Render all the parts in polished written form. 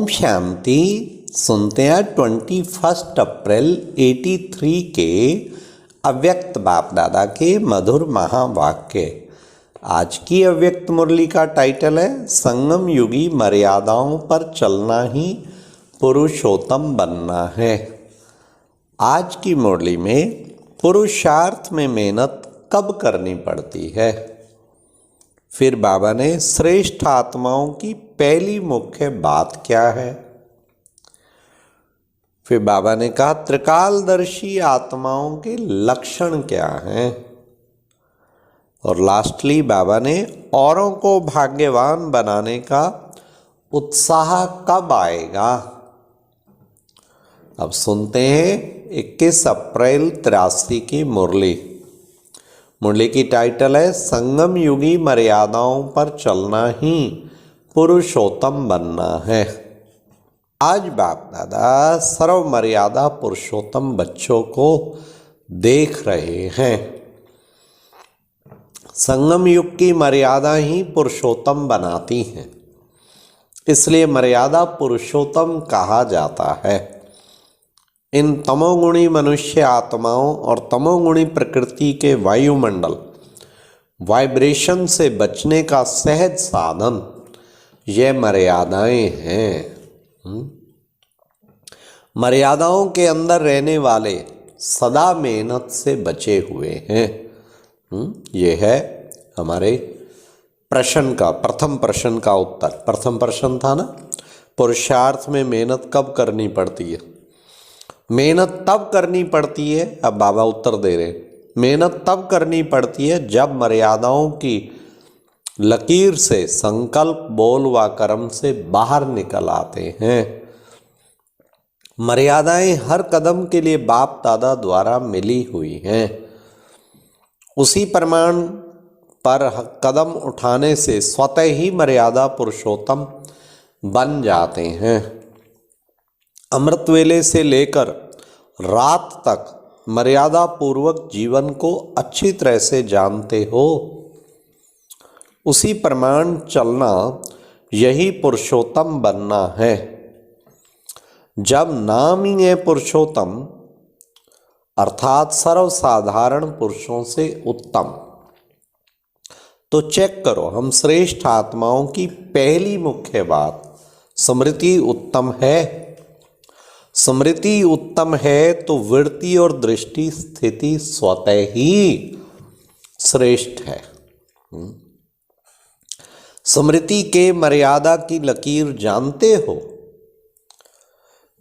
ओम शांति। सुनते हैं 21 अप्रैल 83 के अव्यक्त बाप दादा के मधुर महावाक्य। आज की अव्यक्त मुरली का टाइटल है संगम युगी मर्यादाओं पर चलना ही पुरुषोत्तम बनना है। आज की मुरली में पुरुषार्थ में मेहनत कब करनी पड़ती है। फिर बाबा ने श्रेष्ठ आत्माओं की पहली मुख्य बात क्या है। फिर बाबा ने कहा त्रिकालदर्शी आत्माओं के लक्षण क्या हैं। और लास्टली बाबा ने औरों को भाग्यवान बनाने का उत्साह कब आएगा। अब सुनते हैं 21 अप्रैल 83 की मुरली। मुरली की टाइटल है संगम युगी मर्यादाओं पर चलना ही पुरुषोत्तम बनना है। आज बाप दादा सर्व मर्यादा पुरुषोत्तम बच्चों को देख रहे हैं। संगम युग की मर्यादा ही पुरुषोत्तम बनाती हैं, इसलिए मर्यादा पुरुषोत्तम कहा जाता है। इन तमोगुणी मनुष्य आत्माओं और तमोगुणी प्रकृति के वायुमंडल वाइब्रेशन से बचने का सहज साधन यह मर्यादाएं हैं। मर्यादाओं के अंदर रहने वाले सदा मेहनत से बचे हुए हैं। ये है हमारे प्रश्न का प्रथम प्रश्न का उत्तर। प्रथम प्रश्न था ना, पुरुषार्थ में मेहनत कब करनी पड़ती है। मेहनत तब करनी पड़ती है, अब बाबा उत्तर दे रहे, मेहनत तब करनी पड़ती है जब मर्यादाओं की लकीर से संकल्प बोल व कर्म से बाहर निकल आते हैं। मर्यादाएं हर कदम के लिए बाप दादा द्वारा मिली हुई हैं। उसी प्रमाण पर कदम उठाने से स्वतः ही मर्यादा पुरुषोत्तम बन जाते हैं। अमृत वेले से लेकर रात तक मर्यादा पूर्वक जीवन को अच्छी तरह से जानते हो। उसी प्रमाण चलना यही पुरुषोत्तम बनना है। जब नाम ही है पुरुषोत्तम अर्थात सर्वसाधारण पुरुषों से उत्तम, तो चेक करो हम श्रेष्ठ आत्माओं की पहली मुख्य बात स्मृति उत्तम है। स्मृति उत्तम है तो वृत्ति और दृष्टि स्थिति स्वतः ही श्रेष्ठ है। स्मृति के मर्यादा की लकीर जानते हो।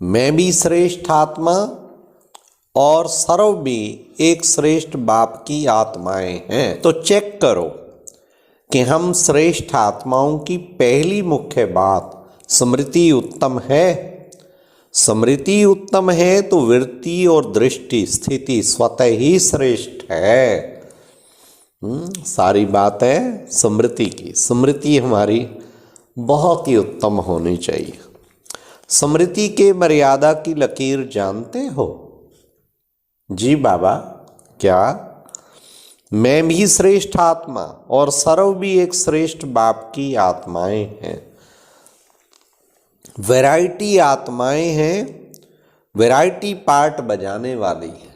मैं भी श्रेष्ठ आत्मा और सर्व भी एक श्रेष्ठ बाप की आत्माएं हैं। तो चेक करो कि हम श्रेष्ठ आत्माओं की पहली मुख्य बात स्मृति उत्तम है। स्मृति उत्तम है तो वृत्ति और दृष्टि स्थिति स्वतः ही श्रेष्ठ है। सारी बात है स्मृति की। स्मृति हमारी बहुत ही उत्तम होनी चाहिए। स्मृति के मर्यादा की लकीर जानते हो। जी बाबा, क्या मैं भी श्रेष्ठ आत्मा और सर्व भी एक श्रेष्ठ बाप की आत्माएं हैं। वैरायटी आत्माएं हैं, वैरायटी पार्ट बजाने वाली है।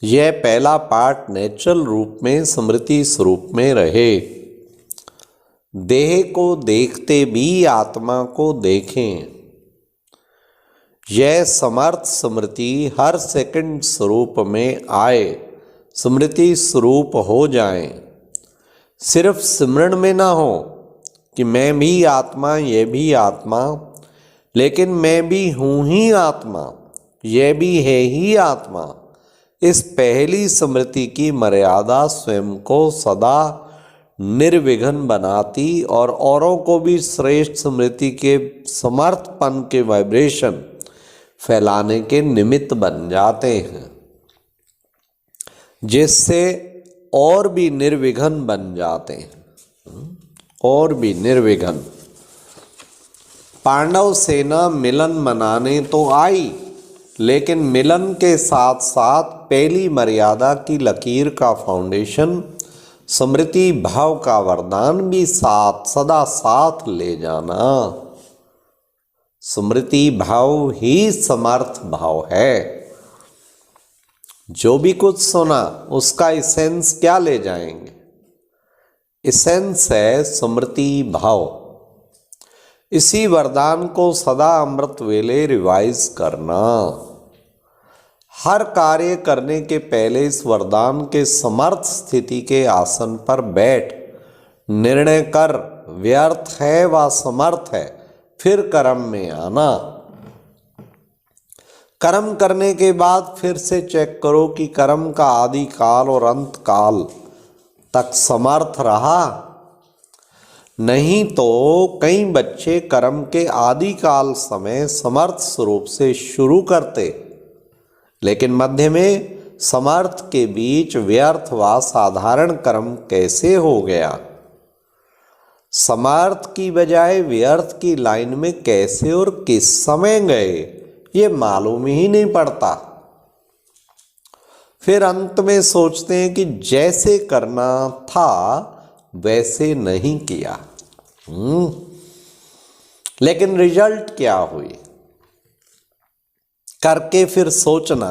यह पहला पार्ट नेचुरल रूप में स्मृति स्वरूप में रहे। देह को देखते भी आत्मा को देखें। यह समर्थ स्मृति हर सेकंड स्वरूप में आए, स्मृति स्वरूप हो जाए। सिर्फ सिमरन में ना हो कि मैं भी आत्मा ये भी आत्मा, लेकिन मैं भी हूँ ही आत्मा ये भी है ही आत्मा। इस पहली स्मृति की मर्यादा स्वयं को सदा निर्विघ्न बनाती और औरों को भी श्रेष्ठ स्मृति के समर्थपन के वाइब्रेशन फैलाने के निमित्त बन जाते हैं, जिससे और भी निर्विघ्न बन जाते हैं। और भी निर्विघ्न। पांडव सेना मिलन मनाने तो आई, लेकिन मिलन के साथ साथ पहली मर्यादा की लकीर का फाउंडेशन स्मृति भाव का वरदान भी साथ सदा साथ ले जाना। स्मृति भाव ही समर्थ भाव है। जो भी कुछ सुना उसका इसेंस क्या ले जाएंगे? इसेंस है स्मृति भाव। इसी वरदान को सदा अमृत वेले रिवाइज करना। हर कार्य करने के पहले इस वरदान के समर्थ स्थिति के आसन पर बैठ निर्णय कर व्यर्थ है व समर्थ है, फिर कर्म में आना। कर्म करने के बाद फिर से चेक करो कि कर्म का आदि काल और अंत काल तक समर्थ रहा। नहीं तो कई बच्चे कर्म के आदि काल समय समर्थ स्वरूप से शुरू करते, लेकिन मध्य में समर्थ के बीच व्यर्थ व साधारण कर्म कैसे हो गया? समर्थ की बजाय व्यर्थ की लाइन में कैसे और किस समय गए, ये मालूम ही नहीं पड़ता। फिर अंत में सोचते हैं कि जैसे करना था वैसे नहीं किया। लेकिन रिजल्ट क्या हुई? करके फिर सोचना,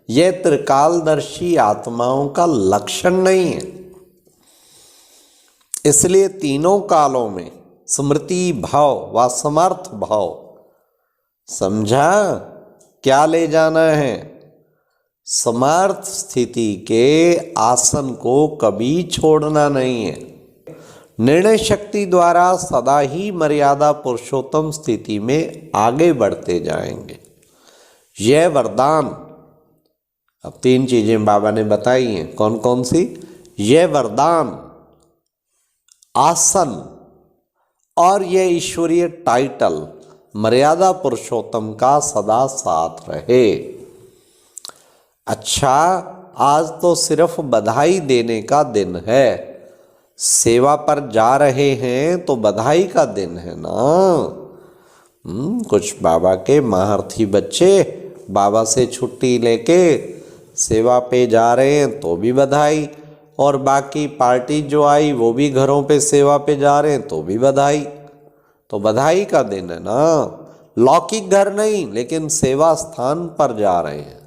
यह त्रिकालदर्शी आत्माओं का लक्षण नहीं है। इसलिए तीनों कालों में स्मृति भाव व समर्थ भाव, समझा क्या ले जाना है? समर्थ स्थिति के आसन को कभी छोड़ना नहीं है। निर्णय शक्ति द्वारा सदा ही मर्यादा पुरुषोत्तम स्थिति में आगे बढ़ते जाएंगे। यह वरदान, अब 3 चीजें बाबा ने बताई हैं, कौन कौन सी? यह वरदान, आसन और यह ईश्वरीय टाइटल मर्यादा पुरुषोत्तम का सदा साथ रहे। अच्छा, आज तो सिर्फ बधाई देने का दिन है। सेवा पर जा रहे हैं तो बधाई का दिन है ना। कुछ बाबा के महारथी बच्चे बाबा से छुट्टी लेके सेवा पे जा रहे हैं तो भी बधाई, और बाकी पार्टी जो आई वो भी घरों पे सेवा पे जा रहे हैं तो भी बधाई। तो बधाई का दिन है ना। लौकिक घर नहीं, लेकिन सेवा स्थान पर जा रहे हैं।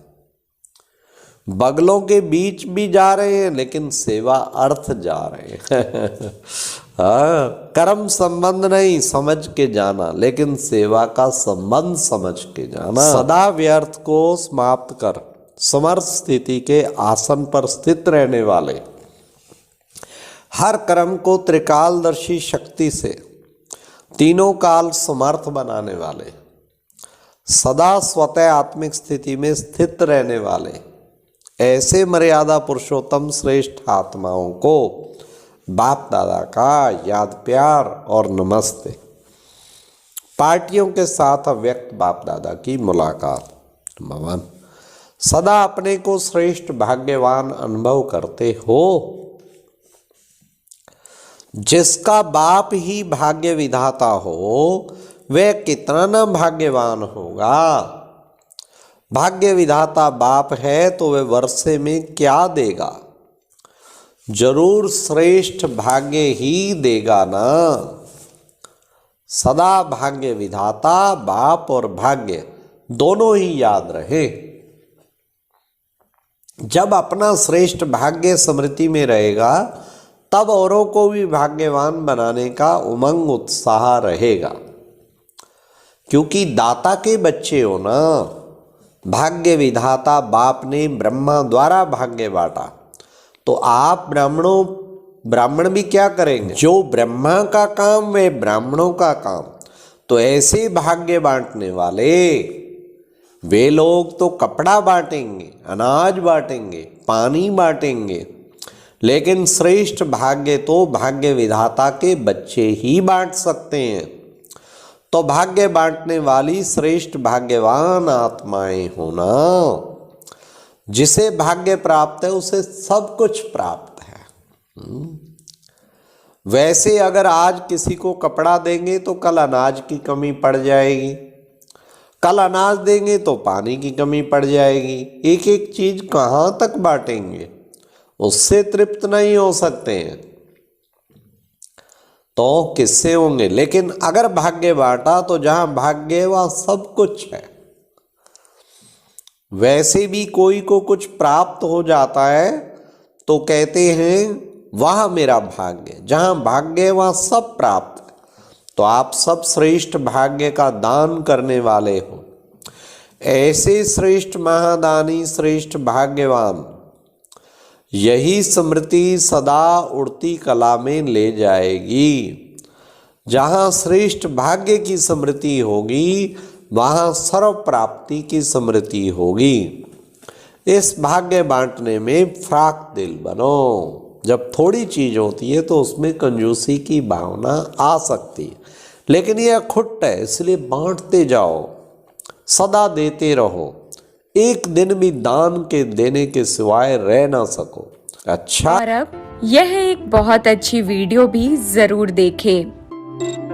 बगलों के बीच भी जा रहे हैं, लेकिन सेवा अर्थ जा रहे हैं। हाँ, कर्म संबंध नहीं समझ के जाना, लेकिन सेवा का संबंध समझ के जाना। सदा व्यर्थ को समाप्त कर समर्थ स्थिति के आसन पर स्थित रहने वाले, हर कर्म को त्रिकालदर्शी शक्ति से तीनों काल समर्थ बनाने वाले, सदा स्वतः आत्मिक स्थिति में स्थित रहने वाले, ऐसे मर्यादा पुरुषोत्तम श्रेष्ठ आत्माओं को बाप दादा का याद प्यार और नमस्ते। पार्टियों के साथ अव्यक्त बाप दादा की मुलाकात। भगवान सदा अपने को श्रेष्ठ भाग्यवान अनुभव करते हो। जिसका बाप ही भाग्य विधाता हो वह कितना न भाग्यवान होगा। भाग्य विधाता बाप है तो वह वर्षे में क्या देगा? जरूर श्रेष्ठ भाग्य ही देगा ना। सदा भाग्य विधाता बाप और भाग्य दोनों ही याद रहे। जब अपना श्रेष्ठ भाग्य स्मृति में रहेगा तब औरों को भी भाग्यवान बनाने का उमंग उत्साह रहेगा, क्योंकि दाता के बच्चे हो ना। भाग्य विधाता बाप ने ब्रह्मा द्वारा भाग्य बांटा, तो आप ब्राह्मण भी क्या करेंगे? जो ब्रह्मा का काम वे ब्राह्मणों का काम। तो ऐसे भाग्य बांटने वाले वे लोग तो कपड़ा बांटेंगे, अनाज बांटेंगे, पानी बांटेंगे, लेकिन श्रेष्ठ भाग्य तो भाग्य विधाता के बच्चे ही बांट सकते हैं। तो भाग्य बांटने वाली श्रेष्ठ भाग्यवान आत्माएं होना। जिसे भाग्य प्राप्त है उसे सब कुछ प्राप्त है। वैसे अगर आज किसी को कपड़ा देंगे तो कल अनाज की कमी पड़ जाएगी, कल अनाज देंगे तो पानी की कमी पड़ जाएगी। एक एक चीज कहाँ तक बांटेंगे? उससे तृप्त नहीं हो सकते हैं। तो किससे होंगे। लेकिन अगर भाग्य बांटा तो जहां भाग्य वहां सब कुछ है। वैसे भी कोई को कुछ प्राप्त हो जाता है तो कहते हैं वह मेरा भाग्य। जहां भाग्य वहां सब प्राप्त है। तो आप सब श्रेष्ठ भाग्य का दान करने वाले हो। ऐसे श्रेष्ठ महादानी, श्रेष्ठ भाग्यवान, यही स्मृति सदा उड़ती कला में ले जाएगी। जहाँ श्रेष्ठ भाग्य की स्मृति होगी वहाँ सर्व प्राप्ति की स्मृति होगी। इस भाग्य बांटने में फ्राक दिल बनो। जब थोड़ी चीज होती है तो उसमें कंजूसी की भावना आ सकती है, लेकिन यह खुट है, इसलिए बांटते जाओ, सदा देते रहो। एक दिन भी दान के देने के सिवाय रह ना सको। अच्छा, और अब यह एक बहुत अच्छी वीडियो भी जरूर देखें।